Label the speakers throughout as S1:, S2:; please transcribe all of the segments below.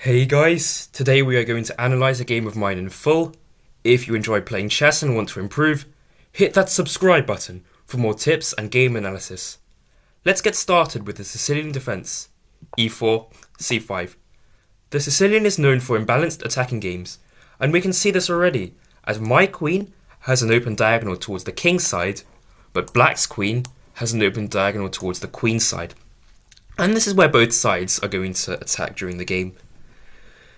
S1: Hey guys, today we are going to analyze a game of mine in full. If you enjoy playing chess and want to improve, hit that subscribe button for more tips and game analysis. Let's get started with the Sicilian defense, e4, c5. The Sicilian is known for imbalanced attacking games, and we can see this already, as my queen has an open diagonal towards the king side, but black's queen has an open diagonal towards the queen side. And this is where both sides are going to attack during the game.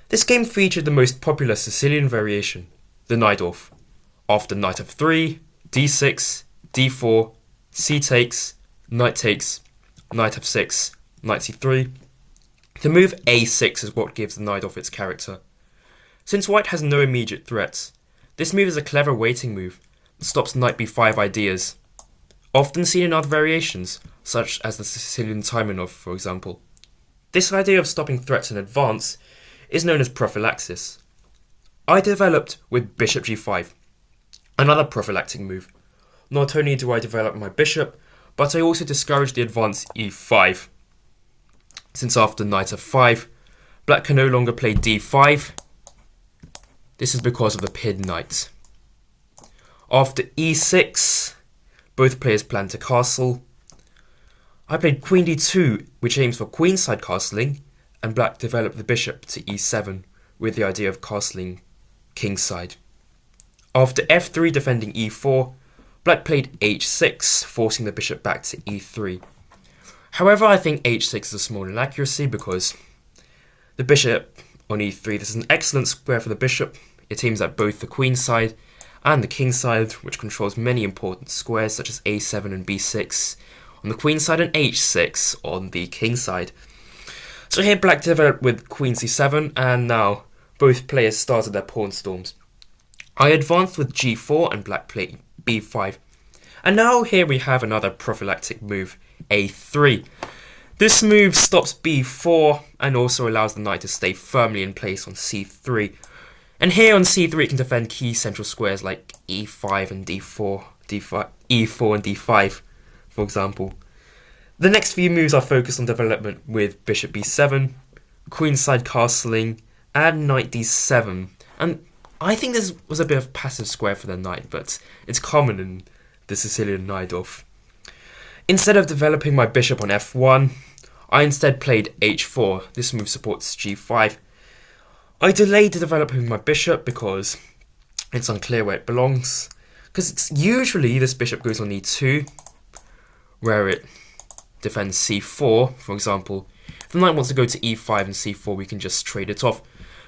S1: This game featured the most popular Sicilian variation, the Najdorf, after knight f3, d6, d4, c takes, knight f6, knight c3. The move a6 is what gives the Najdorf its character. Since white has no immediate threats, this move is a clever waiting move that stops knight b5 ideas, often seen in other variations, such as the Sicilian Taimanov, for example. This idea of stopping threats in advance is known as prophylaxis. I developed with bishop g5, another prophylactic move. Not only do I develop my bishop, but I also discourage the advance e5. Since after knight f5, black can no longer play d5. This is because of the pinned knight. After e6, both players plan to castle. I played queen d2, which aims for queenside castling, and black developed the bishop to e7 with the idea of castling kingside. After f3 defending e4, black played h6, forcing the bishop back to e3. However, I think h6 is a small inaccuracy because the bishop on e3, this is an excellent square for the bishop. It aims at both the queen side and the king side, which controls many important squares such as a7 and b6 on the queen side and h6 on the king side. So here black developed with queen c7, and now both players started their pawn storms. I advanced with g4 and black played b5. And now here we have another prophylactic move, a3. This move stops b4 and also allows the knight to stay firmly in place on c3. And here on c3 it can defend key central squares like e5 and e4 and d5, for example. The next few moves are focused on development with bishop b7, queenside castling, and knight d7. And I think this was a bit of passive square for the knight, but it's common in the Sicilian Najdorf. Instead of developing my bishop on f1, I instead played h4. This move supports g5. I delayed developing my bishop because it's unclear where it belongs. Because usually this bishop goes on e2, where it defends c4, for example. If the knight wants to go to e5 and c4, we can just trade it off.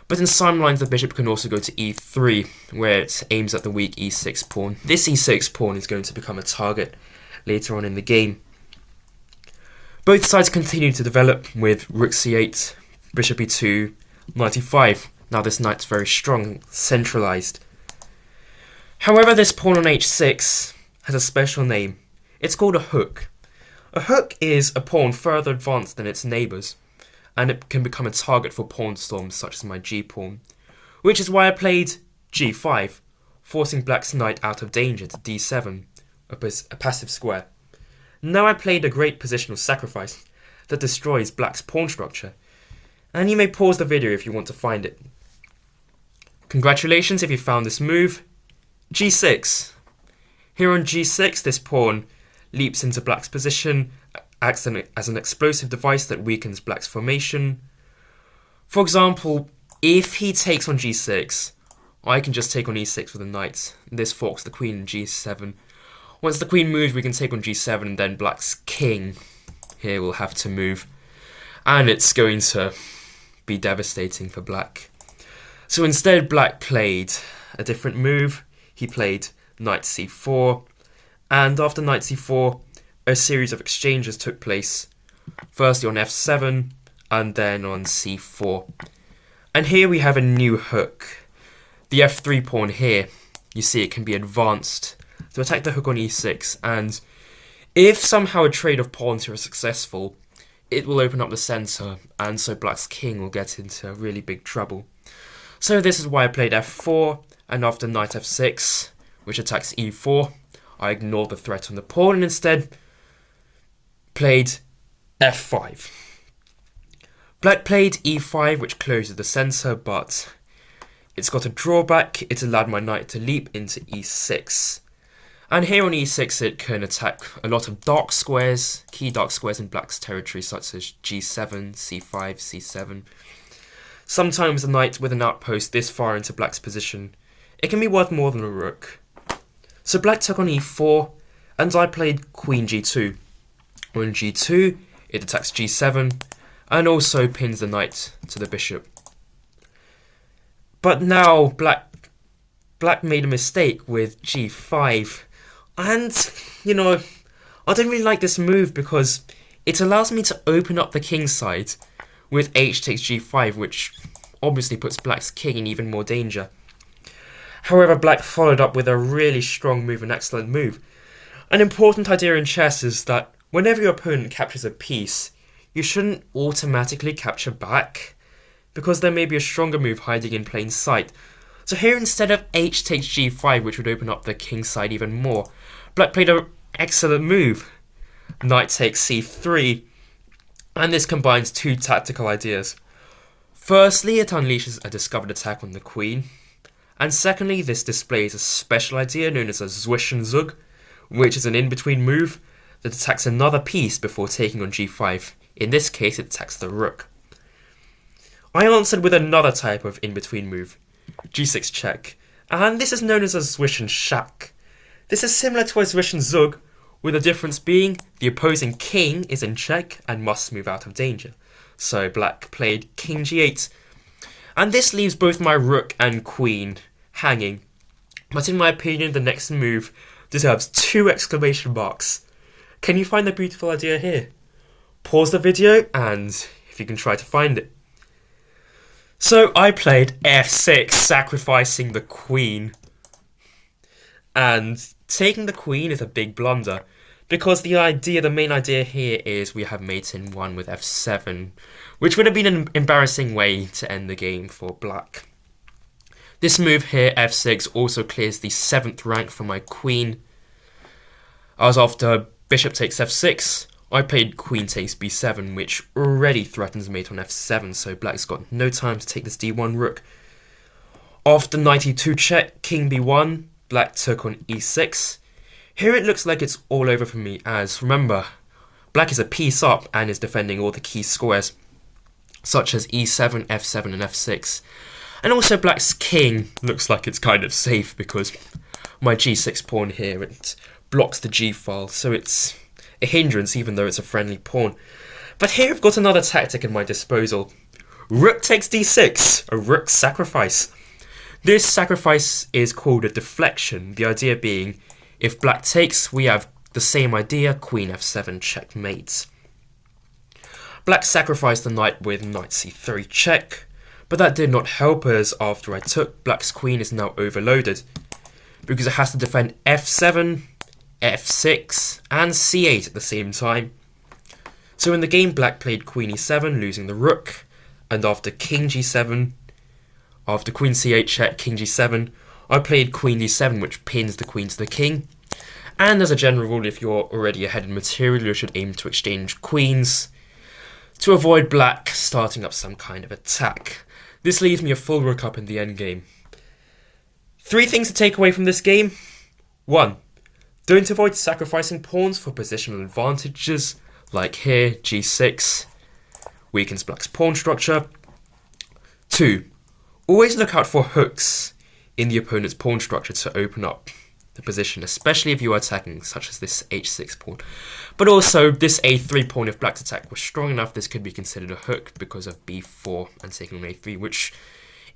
S1: But in some lines, the bishop can also go to e3, where it aims at the weak e6 pawn. This e6 pawn is going to become a target later on in the game. Both sides continue to develop with rook c8, bishop e2, knight e5. Now this knight's very strong, centralized. However, this pawn on h6 has a special name. It's called a hook. A hook is a pawn further advanced than its neighbours, and it can become a target for pawn storms such as my g-pawn, which is why I played g5, forcing black's knight out of danger to d7, a passive square. Now I played a great positional sacrifice that destroys black's pawn structure, and you may pause the video if you want to find it. Congratulations if you found this move. g6. Here on g6, this pawn leaps into black's position, acts as an explosive device that weakens black's formation. For example, if he takes on g6, I can just take on e6 with a knight. This forks the queen in g7. Once the queen moves, we can take on g7, and then black's king here will have to move. And it's going to be devastating for black. So instead, black played a different move. He played knight c4. And after knight c4, a series of exchanges took place, firstly on f7 and then on c4. And here we have a new hook. The f3 pawn here, you see it can be advanced to attack the hook on e6, and if somehow a trade of pawns here is successful, it will open up the centre, and so black's king will get into really big trouble. So this is why I played f4, and after knight f6, which attacks e4, I ignored the threat on the pawn and instead played f5. Black played e5, which closes the centre, but it's got a drawback. It allowed my knight to leap into e6. And here on e6 it can attack a lot of dark squares, key dark squares in black's territory, such as g7, c5, c7. Sometimes a knight with an outpost this far into black's position, it can be worth more than a rook. So black took on e4, and I played queen g2. On g2, it attacks g7, and also pins the knight to the bishop. But now black made a mistake with g5. And, I don't really like this move because it allows me to open up the king side with h takes g5, which obviously puts black's king in even more danger. However, black followed up with a really strong move, an excellent move. An important idea in chess is that whenever your opponent captures a piece, you shouldn't automatically capture back, because there may be a stronger move hiding in plain sight. So here, instead of h takes g5, which would open up the king side even more, black played an excellent move. Knight takes c3, and this combines two tactical ideas. Firstly, it unleashes a discovered attack on the queen, and secondly, this displays a special idea known as a Zwischenzugs, which is an in-between move that attacks another piece before taking on g5. In this case, it attacks the rook. I answered with another type of in-between move, g6 check, and this is known as a Zwischenschach. This is similar to a Zwischenzugs, with the difference being the opposing king is in check and must move out of danger. So black played king g8, and this leaves both my rook and queen hanging. But in my opinion, the next move deserves 2 exclamation marks. Can you find the beautiful idea here? Pause the video and if you can try to find it. So I played f6, sacrificing the queen. And taking the queen is a big blunder, because the main idea here is we have mate in 1 with f7, which would have been an embarrassing way to end the game for black. This move here, f6, also clears the 7th rank for my queen. As after bishop takes f6, I played queen takes b7, which already threatens mate on f7, so black's got no time to take this d1 rook. After knight e2 check, king b1, black took on e6. Here it looks like it's all over for me, as remember, black is a piece up and is defending all the key squares, such as e7, f7 and f6. And also black's king looks like it's kind of safe because my g6 pawn here, it blocks the g-file, so it's a hindrance even though it's a friendly pawn. But here I've got another tactic at my disposal. Rook takes d6, a rook sacrifice. This sacrifice is called a deflection, the idea being if black takes, we have the same idea, queen f7 checkmate. Black sacrificed the knight with knight c3 check, but that did not help as after I took, black's queen is now overloaded, because it has to defend f7, f6 and c8 at the same time. So in the game, black played queen e7, losing the rook, and after king g7, after queen c8 check, king g7, I played queen d7, which pins the queen to the king. And as a general rule, if you're already ahead in material, you should aim to exchange queens to avoid black starting up some kind of attack. This leaves me a full rook up in the endgame. 3 things to take away from this game. 1. Don't avoid sacrificing pawns for positional advantages, like here, g6 weakens black's pawn structure. 2. Always look out for hooks in the opponent's pawn structure to open up the position, especially if you are attacking, such as this h6 pawn. But also, this a3 pawn, if black's attack was strong enough, this could be considered a hook because of b4 and taking on a3, which,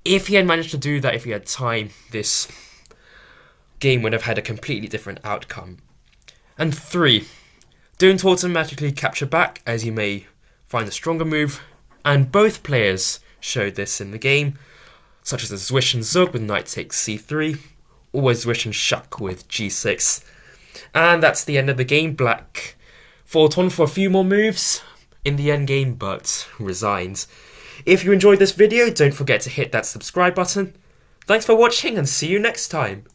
S1: if he had managed to do that, if he had time, this game would have had a completely different outcome. And 3, don't automatically capture back, as you may find a stronger move, and both players showed this in the game, such as the Zwischenzugs with knight takes c3, or Zwischenschach with g6. And that's the end of the game. Black fought on for a few more moves in the endgame, but resigned. If you enjoyed this video, don't forget to hit that subscribe button. Thanks for watching and see you next time.